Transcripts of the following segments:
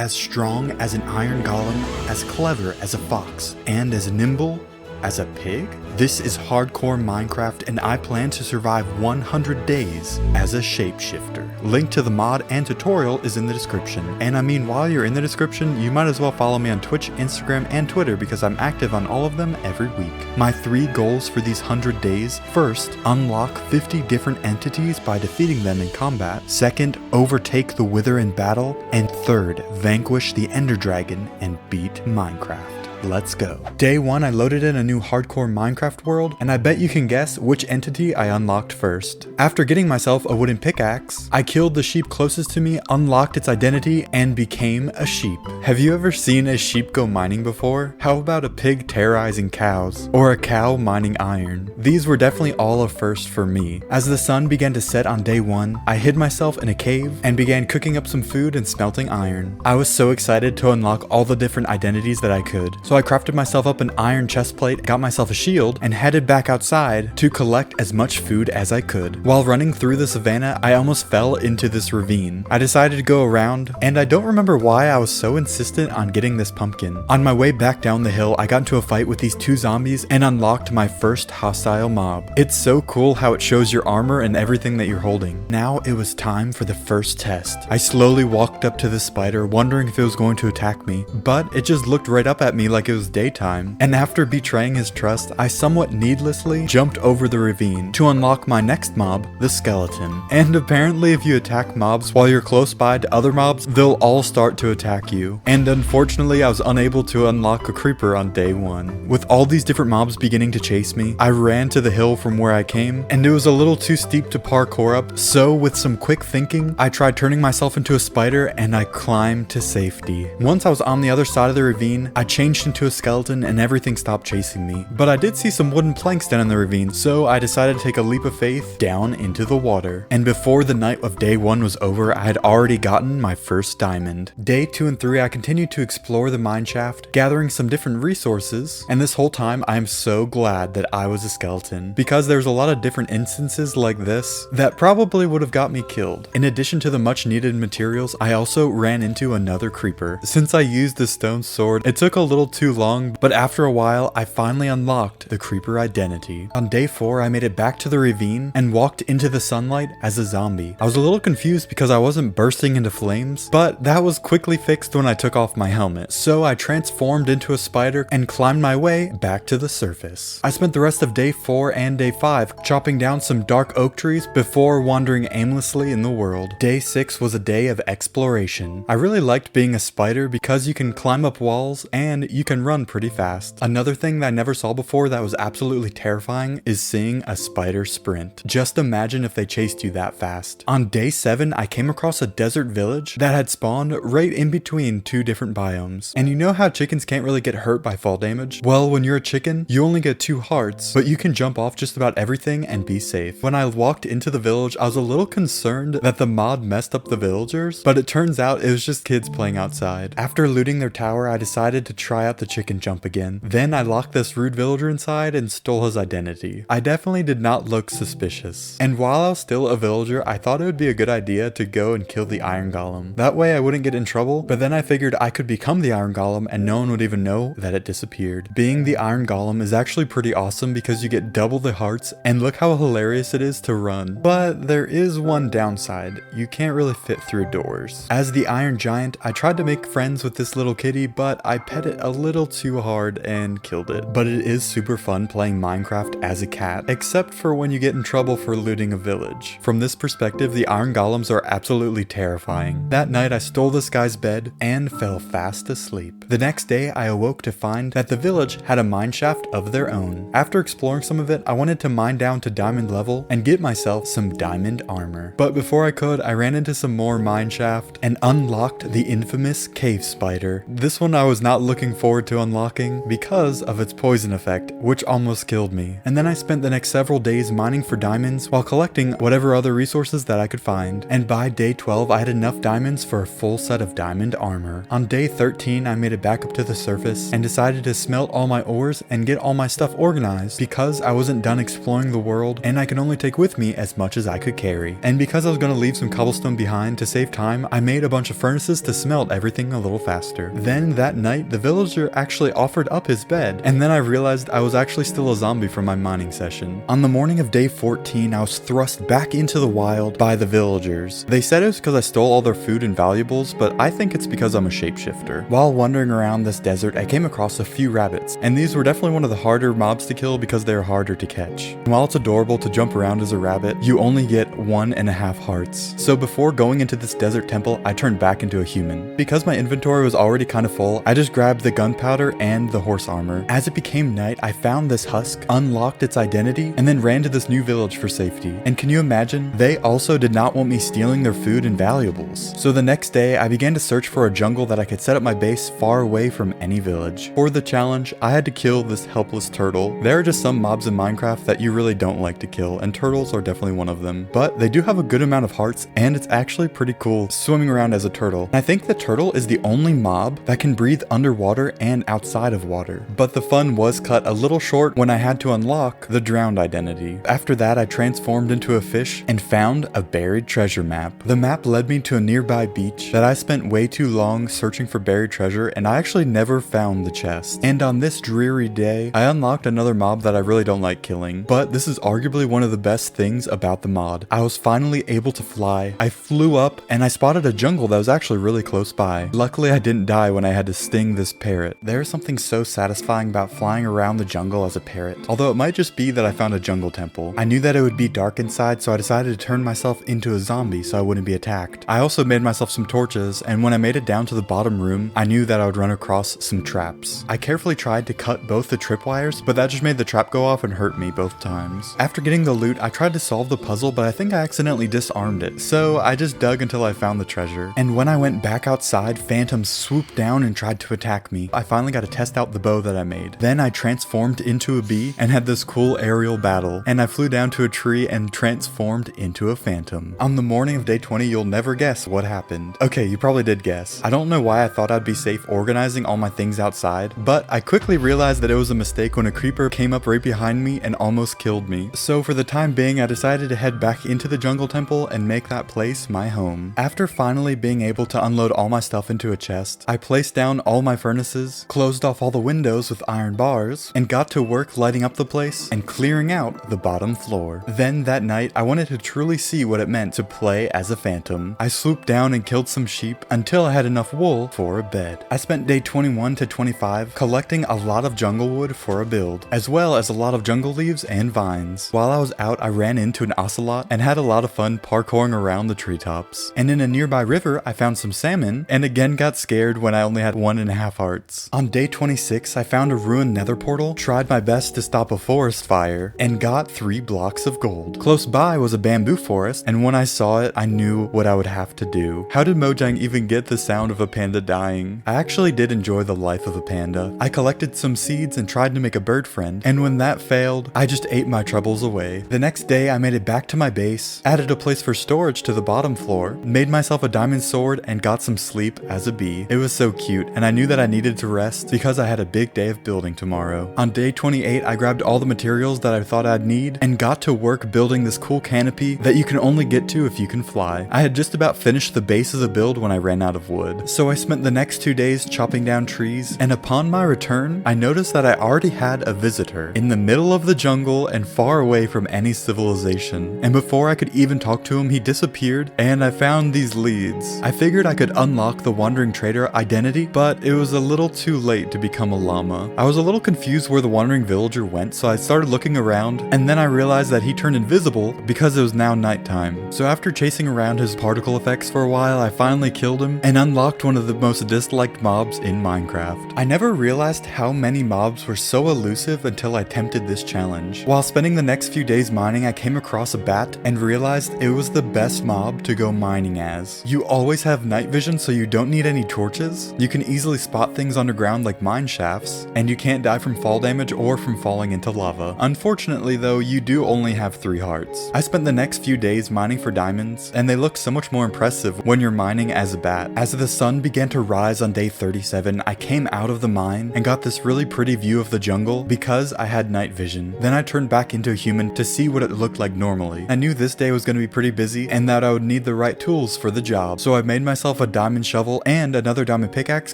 as strong as an iron golem, as clever as a fox, and as nimble as a pig? This is hardcore Minecraft, and I plan to survive 100 days as a shapeshifter. Link to the mod and tutorial is in the description. And I mean, while you're in the description, you might as well follow me on Twitch, Instagram, and Twitter because I'm active on all of them every week. My 3 goals for these 100 days: first, unlock 50 different entities by defeating them in combat. Second, overtake the Wither in battle. And third, vanquish the Ender Dragon and beat Minecraft. Let's go. Day 1, I loaded in a new hardcore Minecraft world, and I bet you can guess which entity I unlocked first. After getting myself a wooden pickaxe, I killed the sheep closest to me, unlocked its identity, and became a sheep. Have you ever seen a sheep go mining before? How about a pig terrorizing cows? Or a cow mining iron? These were definitely all a first for me. As the sun began to set on day 1, I hid myself in a cave and began cooking up some food and smelting iron. I was so excited to unlock all the different identities that I could. So I crafted myself up an iron chestplate, got myself a shield, and headed back outside to collect as much food as I could. While running through the savannah, I almost fell into this ravine. I decided to go around, and I don't remember why I was so insistent on getting this pumpkin. On my way back down the hill, I got into a fight with these 2 zombies and unlocked my first hostile mob. It's so cool how it shows your armor and everything that you're holding. Now it was time for the first test. I slowly walked up to the spider, wondering if it was going to attack me, but it just looked right up at me like it was daytime. And after betraying his trust, I somewhat needlessly jumped over the ravine to unlock my next mob, the skeleton. And apparently if you attack mobs while you're close by to other mobs, they'll all start to attack you. And unfortunately, I was unable to unlock a creeper on day 1. With all these different mobs beginning to chase me, I ran to the hill from where I came, and it was a little too steep to parkour up, so with some quick thinking, I tried turning myself into a spider and I climbed to safety. Once I was on the other side of the ravine, I changed into a skeleton and everything stopped chasing me. But I did see some wooden planks down in the ravine, so I decided to take a leap of faith down into the water. And before the night of day 1 was over, I had already gotten my first diamond. Day 2 and 3, I continued to explore the mineshaft, gathering some different resources, and this whole time I am so glad that I was a skeleton, because there's a lot of different instances like this that probably would have got me killed. In addition to the much needed materials, I also ran into another creeper. Since I used the stone sword, it took a little too long, but after a while, I finally unlocked the creeper identity. On day 4, I made it back to the ravine and walked into the sunlight as a zombie. I was a little confused because I wasn't bursting into flames, but that was quickly fixed when I took off my helmet. So I transformed into a spider and climbed my way back to the surface. I spent the rest of day 4 and day 5 chopping down some dark oak trees before wandering aimlessly in the world. Day 6 was a day of exploration. I really liked being a spider because you can climb up walls and you can run pretty fast. Another thing that I never saw before that was absolutely terrifying is seeing a spider sprint. Just imagine if they chased you that fast. On day 7, I came across a desert village that had spawned right in between 2 different biomes. And you know how chickens can't really get hurt by fall damage? Well, when you're a chicken, you only get 2 hearts, but you can jump off just about everything and be safe. When I walked into the village, I was a little concerned that the mod messed up the villagers, but it turns out it was just kids playing outside. After looting their tower, I decided to try out the chicken jump again. Then I locked this rude villager inside and stole his identity. I definitely did not look suspicious. And while I was still a villager, I thought it would be a good idea to go and kill the iron golem. That way I wouldn't get in trouble, but then I figured I could become the iron golem and no one would even know that it disappeared. Being the iron golem is actually pretty awesome because you get double the hearts, and look how hilarious it is to run. But there is one downside: you can't really fit through doors. As the iron giant, I tried to make friends with this little kitty, but I pet it a little too hard and killed it. But it is super fun playing Minecraft as a cat, except for when you get in trouble for looting a village. From this perspective, the iron golems are absolutely terrifying. That night I stole this guy's bed and fell fast asleep. The next day I awoke to find that the village had a mineshaft of their own. After exploring some of it, I wanted to mine down to diamond level and get myself some diamond armor. But before I could, I ran into some more mineshaft and unlocked the infamous cave spider. This one I was not looking forward forward to unlocking because of its poison effect, which almost killed me. And then I spent the next several days mining for diamonds while collecting whatever other resources that I could find. And by day 12, I had enough diamonds for a full set of diamond armor. On day 13, I made it back up to the surface and decided to smelt all my ores and get all my stuff organized because I wasn't done exploring the world and I could only take with me as much as I could carry. And because I was going to leave some cobblestone behind to save time, I made a bunch of furnaces to smelt everything a little faster. Then that night, the villager actually offered up his bed, and then I realized I was actually still a zombie from my mining session. On the morning of day 14, I was thrust back into the wild by the villagers. They said it was because I stole all their food and valuables, but I think it's because I'm a shapeshifter. While wandering around this desert, I came across a few rabbits, and these were definitely one of the harder mobs to kill because they're harder to catch. While it's adorable to jump around as a rabbit, you only get 1.5 hearts. So before going into this desert temple, I turned back into a human. Because my inventory was already kind of full, I just grabbed the gunpowder and the horse armor. As it became night, I found this husk, unlocked its identity, and then ran to this new village for safety. And can you imagine? They also did not want me stealing their food and valuables. So the next day, I began to search for a jungle that I could set up my base far away from any village. For the challenge, I had to kill this helpless turtle. There are just some mobs in Minecraft that you really don't like to kill, and turtles are definitely one of them. But they do have a good amount of hearts, and it's actually pretty cool swimming around as a turtle. And I think the turtle is the only mob that can breathe underwater and outside of water. But the fun was cut a little short when I had to unlock the drowned identity. After that, I transformed into a fish and found a buried treasure map. The map led me to a nearby beach that I spent way too long searching for buried treasure, and I actually never found the chest. And on this dreary day, I unlocked another mob that I really don't like killing, but this is arguably one of the best things about the mod. I was finally able to fly. I flew up and I spotted a jungle that was actually really close by. Luckily, I didn't die when I had to sting this parrot. There's something so satisfying about flying around the jungle as a parrot, although it might just be that I found a jungle temple. I knew that it would be dark inside, so I decided to turn myself into a zombie so I wouldn't be attacked. I also made myself some torches, and when I made it down to the bottom room, I knew that I would run across some traps. I carefully tried to cut both the tripwires, but that just made the trap go off and hurt me both times. After getting the loot, I tried to solve the puzzle, but I think I accidentally disarmed it, so I just dug until I found the treasure. And when I went back outside, phantoms swooped down and tried to attack me. I finally got to test out the bow that I made. Then I transformed into a bee and had this cool aerial battle, and I flew down to a tree and transformed into a phantom. On the morning of day 20, you'll never guess what happened. Okay, you probably did guess. I don't know why I thought I'd be safe organizing all my things outside, but I quickly realized that it was a mistake when a creeper came up right behind me and almost killed me. So for the time being, I decided to head back into the jungle temple and make that place my home. After finally being able to unload all my stuff into a chest, I placed down all my furnaces, closed off all the windows with iron bars, and got to work lighting up the place and clearing out the bottom floor. Then that night, I wanted to truly see what it meant to play as a phantom. I swooped down and killed some sheep until I had enough wool for a bed. I spent day 21 to 25 collecting a lot of jungle wood for a build, as well as a lot of jungle leaves and vines. While I was out, I ran into an ocelot and had a lot of fun parkouring around the treetops. And in a nearby river, I found some salmon and again got scared when I only had 1.5 hearts. On day 26, I found a ruined nether portal, tried my best to stop a forest fire, and got 3 blocks of gold. Close by was a bamboo forest, and when I saw it, I knew what I would have to do. How did Mojang even get the sound of a panda dying? I actually did enjoy the life of a panda. I collected some seeds and tried to make a bird friend, and when that failed, I just ate my troubles away. The next day, I made it back to my base, added a place for storage to the bottom floor, made myself a diamond sword, and got some sleep as a bee. It was so cute, and I knew that I needed to rest because I had a big day of building tomorrow. On day 28, I grabbed all the materials that I thought I'd need and got to work building this cool canopy that you can only get to if you can fly. I had just about finished the base of the build when I ran out of wood, so I spent the next 2 days chopping down trees, and upon my return, I noticed that I already had a visitor in the middle of the jungle and far away from any civilization. And before I could even talk to him, he disappeared, and I found these leads. I figured I could unlock the wandering trader identity, but it was a little too late to become a llama. I was a little confused where the wandering villager went, so I started looking around, and then I realized that he turned invisible because it was now nighttime. So after chasing around his particle effects for a while, I finally killed him and unlocked one of the most disliked mobs in Minecraft. I never realized how many mobs were so elusive until I attempted this challenge. While spending the next few days mining, I came across a bat and realized it was the best mob to go mining as. You always have night vision, so you don't need any torches. You can easily spot things underground like mine shafts, and you can't die from fall damage or from falling into lava. Unfortunately though, you do only have 3 hearts. I spent the next few days mining for diamonds, and they look so much more impressive when you're mining as a bat. As the sun began to rise on day 37, I came out of the mine and got this really pretty view of the jungle because I had night vision. Then I turned back into a human to see what it looked like normally. I knew this day was going to be pretty busy and that I would need the right tools for the job, so I made myself a diamond shovel and another diamond pickaxe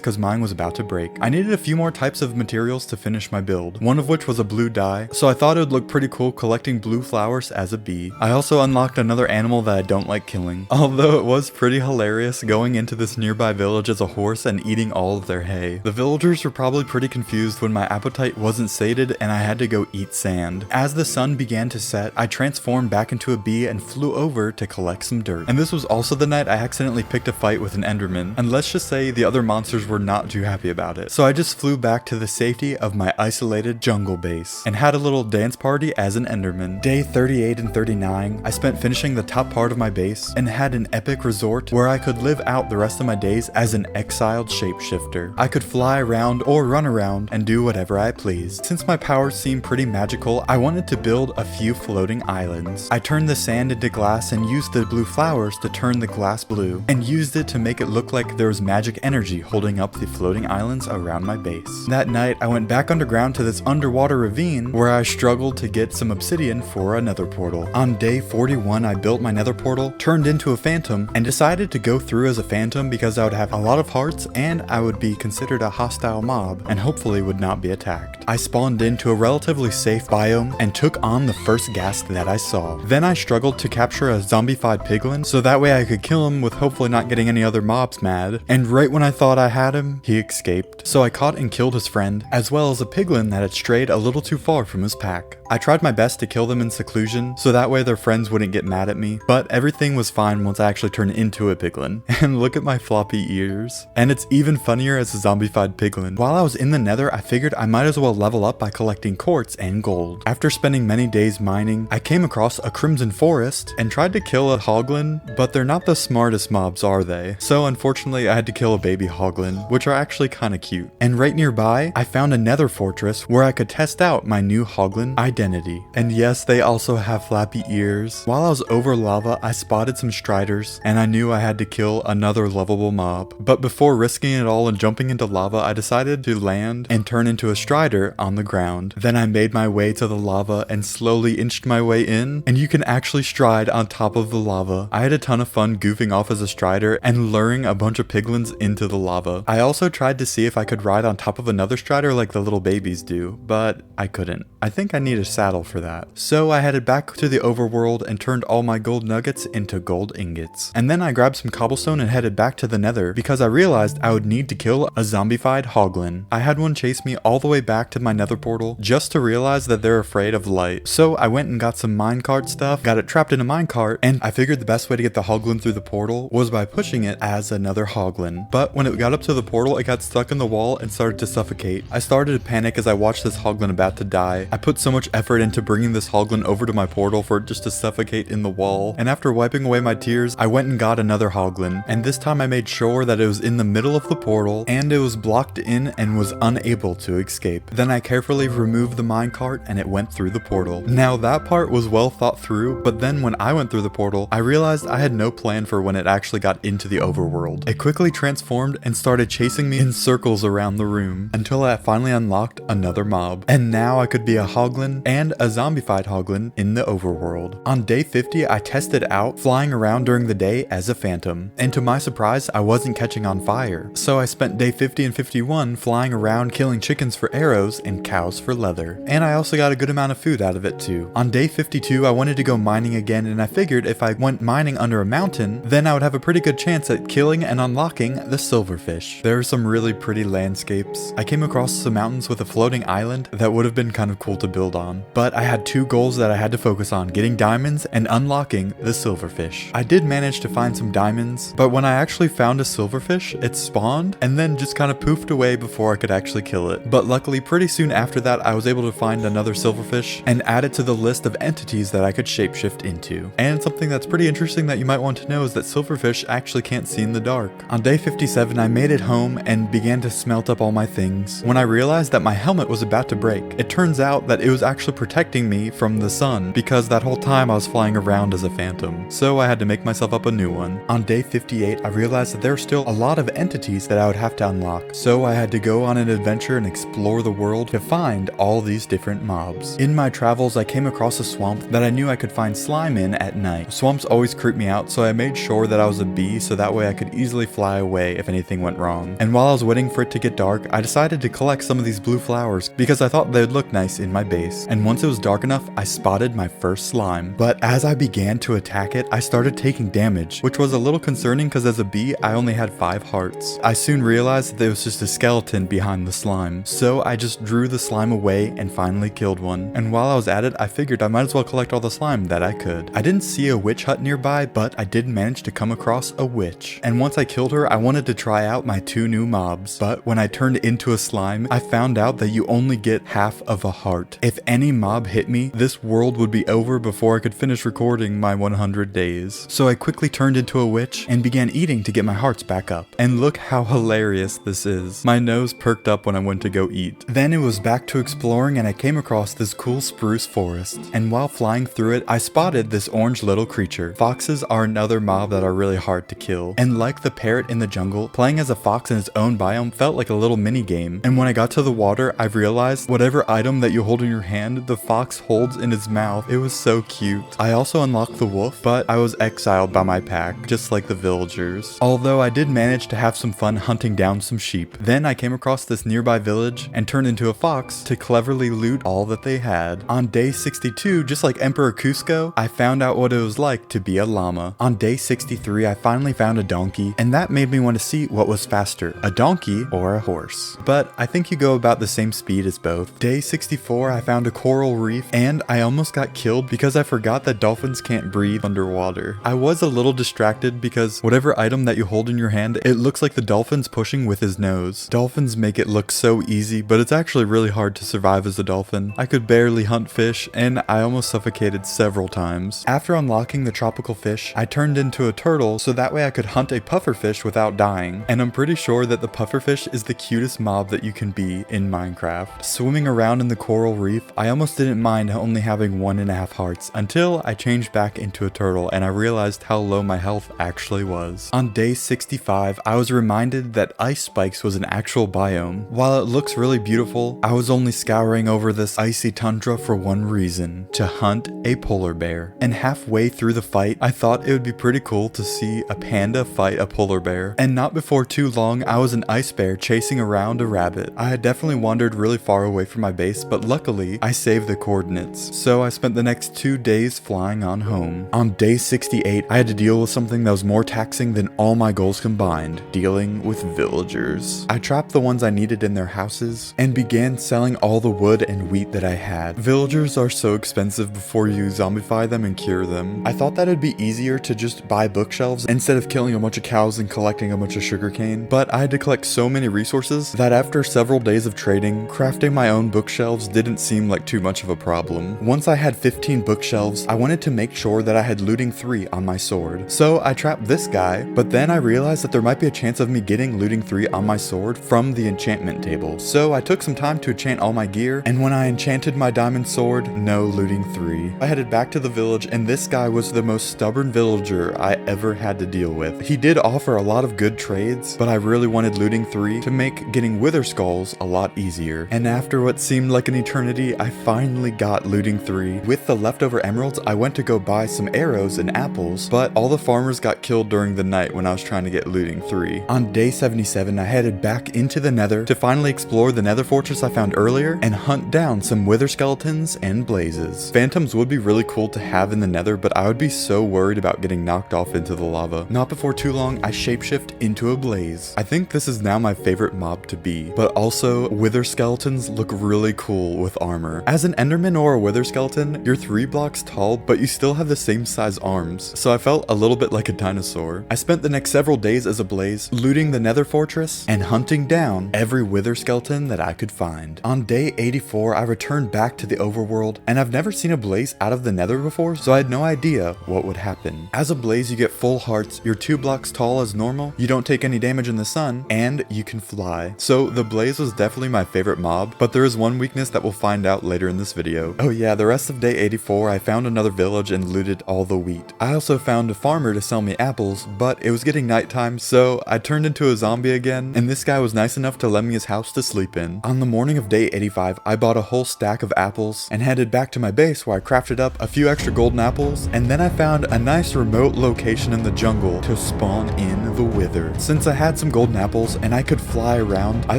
because mine was about to break. I needed a few more types of materials to finish my build, one of which was a blue dye, so I thought it would look pretty cool collecting blue flowers as a bee. I also unlocked another animal that I don't like killing, although it was pretty hilarious going into this nearby village as a horse and eating all of their hay. The villagers were probably pretty confused when my appetite wasn't sated and I had to go eat sand. As the sun began to set, I transformed back into a bee and flew over to collect some dirt. And this was also the night I accidentally picked a fight with an enderman, and let's just say the other monsters were not too happy about it. So I just flew back to the safety of my isolated jungle base and had a little dance party as an enderman. Day 38 and 39, I spent finishing the top part of my base and had an epic resort where I could live out the rest of my days as an exiled shapeshifter. I could fly around or run around and do whatever I pleased. Since my powers seemed pretty magical, I wanted to build a few floating islands. I turned the sand into glass and used the blue flowers to turn the glass blue, and used it to make it look like there was magic energy holding up the floating islands around my base. That night, I went back underground to this underwater ravine where I struggled to get some obsidian for a nether portal. On day 41, I built my nether portal, turned into a phantom, and decided to go through as a phantom because I would have a lot of hearts and I would be considered a hostile mob and hopefully would not be attacked. I spawned into a relatively safe biome and took on the first ghast that I saw. Then I struggled to capture a zombified piglin so that way I could kill him with hopefully not getting any other mobs mad. And right when I thought I had him, he escaped. So I caught and killed his friend, as well as a piglin that had strayed a little too far from his pack. I tried my best to kill them in seclusion so that way their friends wouldn't get mad at me, but everything was fine once I actually turned into a piglin. And look at my floppy ears. And it's even funnier as a zombified piglin. While I was in the nether, I figured I might as well level up by collecting quartz and gold. After spending many days mining, I came across a crimson forest and tried to kill a hoglin, but they're not the smartest mobs, are they? So unfortunately I had to kill a baby hoglin, which are actually kinda cute. And right nearby, I found a nether fortress where I could test out my new hoglin identity. And yes, they also have flappy ears. While I was over lava, I spotted some striders, and I knew I had to kill another lovable mob. But before risking it all and jumping into lava, I decided to land and turn into a strider on the ground. Then I made my way to the lava and slowly inched my way in, and you can actually stride on top of the lava. I had a ton of fun goofing off as a strider and luring a bunch of piglins into the lava. I also tried to see if I could ride on top of another strider like the little babies do, but I couldn't. I think I need a saddle for that. So I headed back to the overworld and turned all my gold nuggets into gold ingots. And then I grabbed some cobblestone and headed back to the nether because I realized I would need to kill a zombified hoglin. I had one chase me all the way back to my nether portal just to realize that they're afraid of light. So I went and got some minecart stuff, got it trapped in a minecart, and I figured the best way to get the hoglin through the portal was by pushing it as another hoglin. But when it got up to the portal, it got stuck in the wall and started to suffocate. I started to panic as I watched this hoglin about to die. I put so much effort into bringing this hoglin over to my portal for it just to suffocate in the wall, and after wiping away my tears, I went and got another hoglin, and this time I made sure that it was in the middle of the portal and it was blocked in and was unable to escape. Then I carefully removed the minecart and it went through the portal. Now that part was well thought through, but then when I went through the portal, I realized I had no plan for when it actually got into the overworld. It quickly transformed and started chasing me in circles around the room until I finally unlocked another mob, and now I could be a hoglin and a zombified hoglin in the overworld. On day 50, I tested out flying around during the day as a phantom, and to my surprise, I wasn't catching on fire. So I spent day 50 and 51 flying around killing chickens for arrows and cows for leather, and I also got a good amount of food out of it too. On day 52, I wanted to go mining again, and I figured if I went mining under a mountain, then I would have a pretty good chance at killing and unlocking the silverfish. There are some really pretty landscapes. I came across some mountains with a floating island that would have been kind of cool to build on, but I had two goals that I had to focus on: getting diamonds and unlocking the silverfish. I did manage to find some diamonds, but when I actually found a silverfish, it spawned and then just kind of poofed away before I could actually kill it. But luckily, pretty soon after that, I was able to find another silverfish and add it to the list of entities that I could shapeshift into. And something that's pretty interesting that you might want to know is that silverfish actually can't see in the dark. On day 57, I made it home and began began to smelt up all my things when I realized that my helmet was about to break. It turns out that it was actually protecting me from the sun because that whole time I was flying around as a phantom, so I had to make myself up a new one. On day 58, I realized that there were still a lot of entities that I would have to unlock, so I had to go on an adventure and explore the world to find all these different mobs. In my travels, I came across a swamp that I knew I could find slime in at night. Swamps always creep me out, so I made sure that I was a bee so that way I could easily fly away if anything went wrong. And while I was waiting for it to get dark, I decided to collect some of these blue flowers because I thought they'd look nice in my base. And once it was dark enough, I spotted my first slime. But as I began to attack it, I started taking damage, which was a little concerning because as a bee, I only had 5 hearts. I soon realized that there was just a skeleton behind the slime, so I just drew the slime away and finally killed one. And while I was at it, I figured I might as well collect all the slime that I could. I didn't see a witch hut nearby, but I did manage to come across a witch. And once I killed her, I wanted to try out my 2 new mobs. But when I turned into a slime, I found out that you only get half of a heart. If any mob hit me, this world would be over before I could finish recording my 100 days. So I quickly turned into a witch and began eating to get my hearts back up. And look how hilarious this is. My nose perked up when I went to go eat. Then it was back to exploring and I came across this cool spruce forest. And while flying through it, I spotted this orange little creature. Foxes are another mob that are really hard to kill. And like the parrot in the jungle, playing as a fox in its own biome felt like a little mini game. And when I got to the water, I realized whatever item that you hold in your hand, the fox holds in its mouth. It was so cute. I also unlocked the wolf, but I was exiled by my pack, just like the villagers. Although I did manage to have some fun hunting down some sheep. Then I came across this nearby village and turned into a fox to cleverly loot all that they had. On day 62, just like Emperor Cusco, I found out what it was like to be a llama. On day 63, I finally found a donkey, and that made me want to see what was faster, a donkey or a horse. But I think you go about the same speed as both. Day 64, I found a coral reef, and I almost got killed because I forgot that dolphins can't breathe underwater. I was a little distracted because whatever item that you hold in your hand, it looks like the dolphin's pushing with his nose. Dolphins make it look so easy, but it's actually really hard to survive as a dolphin. I could barely hunt fish, and I almost suffocated several times. After unlocking the tropical fish, I turned into a turtle so that way I could hunt a pufferfish without dying. And I'm pretty sure that the pufferfish is the cutest mob that you can be in Minecraft. Swimming around in the coral reef, I almost didn't mind only having 1.5 hearts until I changed back into a turtle and I realized how low my health actually was. On day 65, I was reminded that ice spikes was an actual biome. While it looks really beautiful, I was only scouring over this icy tundra for one reason: to hunt a polar bear. And halfway through the fight, I thought it would be pretty cool to see a panda fight a polar bear. And not before too long, I was an ice bear chasing around a rabbit. I had definitely wandered really far away from my base, but luckily, I saved the coordinates. So I spent the next 2 days flying on home. On day 68, I had to deal with something that was more taxing than all my goals combined: dealing with villagers. I trapped the ones I needed in their houses and began selling all the wood and wheat that I had. Villagers are so expensive before you zombify them and cure them. I thought that it'd be easier to just buy bookshelves instead of killing a bunch of cows and collecting a bunch of sugarcane, but I had to collect so many resources that after several days of trading, crafting my own bookshelves didn't seem like too much of a problem. Once I had 15 bookshelves, I wanted to make sure that I had looting 3 on my sword. So I trapped this guy, but then I realized that there might be a chance of me getting looting 3 on my sword from the enchantment table. So I took some time to enchant all my gear, and when I enchanted my diamond sword, no looting 3. I headed back to the village, and this guy was the most stubborn villager I ever had to deal with. He did offer a lot of good trades, but I really wanted looting 3 to make getting wither skulls a lot easier. And after what seemed like an eternity, I finally got looting 3. With the leftover emeralds, I went to go buy some arrows and apples, but all the farmers got killed during the night when I was trying to get looting 3. On day 77, I headed back into the nether to finally explore the nether fortress I found earlier and hunt down some wither skeletons and blazes. Phantoms would be really cool to have in the nether, but I would be so worried about getting knocked off into the lava. Not before too long, I shapeshift into a blaze. I think this is now my favorite mob to be, but also wither skeletons look really cool with armor. As an enderman or a wither skeleton, you're 3 blocks tall, but you still have the same size arms, so I felt a little bit like a dinosaur. I spent the next several days as a blaze, looting the nether fortress and hunting down every wither skeleton that I could find. On day 84, I returned back to the overworld, and I've never seen a blaze out of the nether before, so I had no idea what would happen. As a blaze, you get full hearts, you're 2 blocks tall as normal, you don't take any damage in the sun, and and you can fly. So the blaze was definitely my favorite mob, but there is one weakness that we'll find out later in this video. Oh yeah, the rest of day 84, I found another village and looted all the wheat. I also found a farmer to sell me apples, but it was getting nighttime, so I turned into a zombie again, and this guy was nice enough to lend me his house to sleep in. On the morning of day 85, I bought a whole stack of apples and headed back to my base where I crafted up a few extra golden apples, and then I found a nice remote location in the jungle to spawn in the wither. Since I had some golden apples and I could fly around, I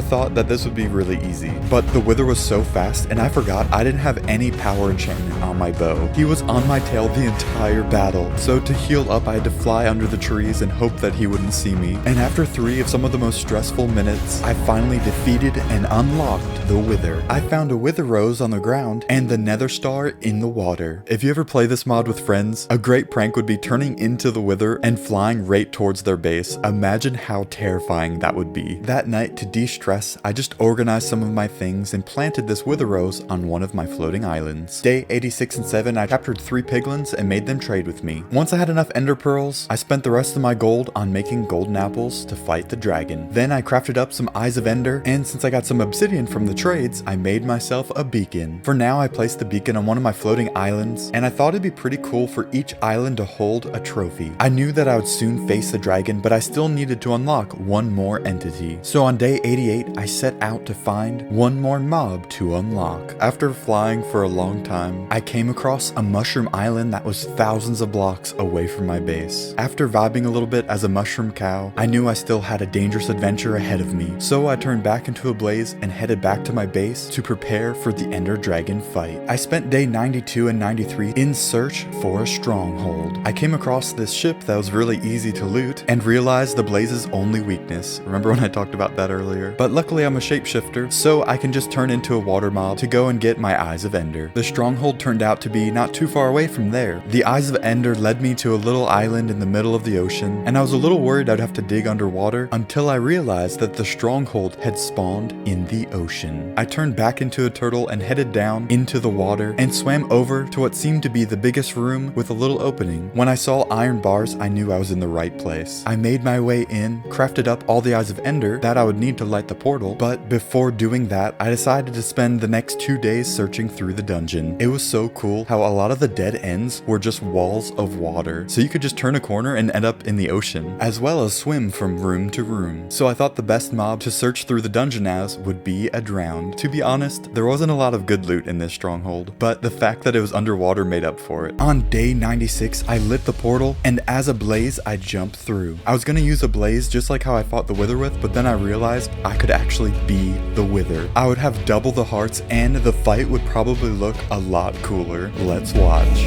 thought that this would be really easy, but the wither was so fast and I forgot I didn't have any power enchantment on my bow. He was on my tail the entire battle, so to heal up I had to fly under the trees and hope that he wouldn't see me. And after 3 of some of the most stressful minutes, I finally defeated and unlocked the wither. I found a wither rose on the ground and the nether star in the water. If you ever play this mod with friends, a great prank would be turning into the wither and flying right towards their base. Imagine how terrifying that would be. That night, to de-stress, I just organized some of my things and planted this wither rose on one of my floating islands. Day 86 and 7, I captured 3 piglins and made them trade with me. Once I had enough ender pearls, I spent the rest of my gold on making golden apples to fight the dragon. Then I crafted up some eyes of ender, and since I got some obsidian from the trades, I made myself a beacon. For now, I placed the beacon on one of my floating islands, and I thought it'd be pretty cool for each island to hold a trophy. I knew that I would soon face the dragon, but I still needed to unlock one more entity. So on day 88, I set out to find one more mob to unlock. After flying for a long time, I came across a mushroom island that was thousands of blocks away from my base. After vibing a little bit as a mushroom cow, I knew I still had a dangerous adventure ahead of me. So I turned back into a blaze and headed back to my base to prepare for the Ender Dragon fight. I spent day 92 and 93 in search for a stronghold. I came across this ship that was really easy to loot and realized the blaze's only weakness. Remember when I talked about that earlier? But luckily I'm a shapeshifter, so I can just turn into a water mob to go and get my Eyes of Ender. The stronghold turned out to be not too far away from there. The Eyes of Ender led me to a little island in the middle of the ocean, and I was a little worried I'd have to dig underwater until I realized that the stronghold had spawned in the ocean. I turned back into a turtle and headed down into the water and swam over to what seemed to be the biggest room with a little opening. When I saw iron bars, I knew I was in the right place. I made my way in, crafted up all the Eyes of Ender that I would need to light the portal, but before doing that, I decided to spend the next 2 days searching through the dungeon. It was so cool how a lot of the dead ends were just walls of water, so you could just turn a corner and end up in the ocean, as well as swim from room to room. So I thought the best mob to search through the dungeon as would be a drowned. To be honest, there wasn't a lot of good loot in this stronghold, but the fact that it was underwater made up for it. On day 96, I lit the portal, and as a blaze, I jumped through. I was gonna use a blaze just like how I fought the wither with, but then I realized I could actually be the wither. I would have double the hearts, and the fight would probably look a lot cooler. Let's watch.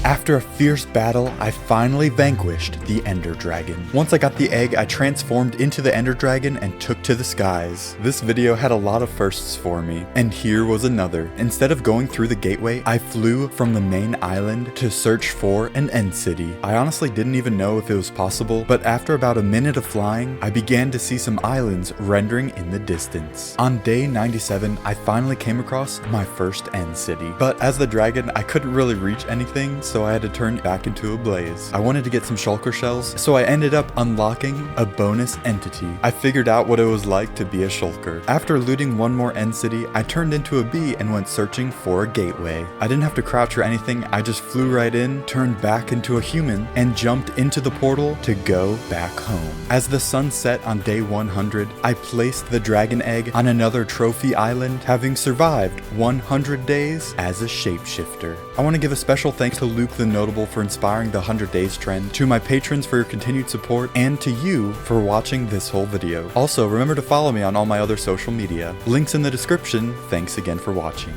After a fierce battle, I finally vanquished the Ender Dragon. Once I got the egg, I transformed into the Ender Dragon and took to the skies. This video had a lot of firsts for me, and here was another. Instead of going through the gateway, I flew from the main island to search for an end city. I honestly didn't even know if it was possible, but after about a minute of flying, I began to see some islands rendering in the distance. On day 97, I finally came across my first end city, but as the dragon, I couldn't really reach anything, so I had to turn back into a blaze. I wanted to get some shulker shells, so I ended up unlocking a bonus entity. I figured out what it was like to be a shulker. After looting one more end city, I turned into a bee and went searching for a gateway. I didn't have to crouch or anything, I just flew right in, turned back into a human, and jumped into the portal to go back home. As the sun set on day 100, I placed the dragon egg on another trophy island, having survived 100 days as a shapeshifter. I want to give a special thanks to Luke TheNotable for inspiring the 100 days trend, to my patrons for your continued support, and to you for watching this whole video. Also, remember to follow me on all my other social media. Links in the description. Thanks again for watching.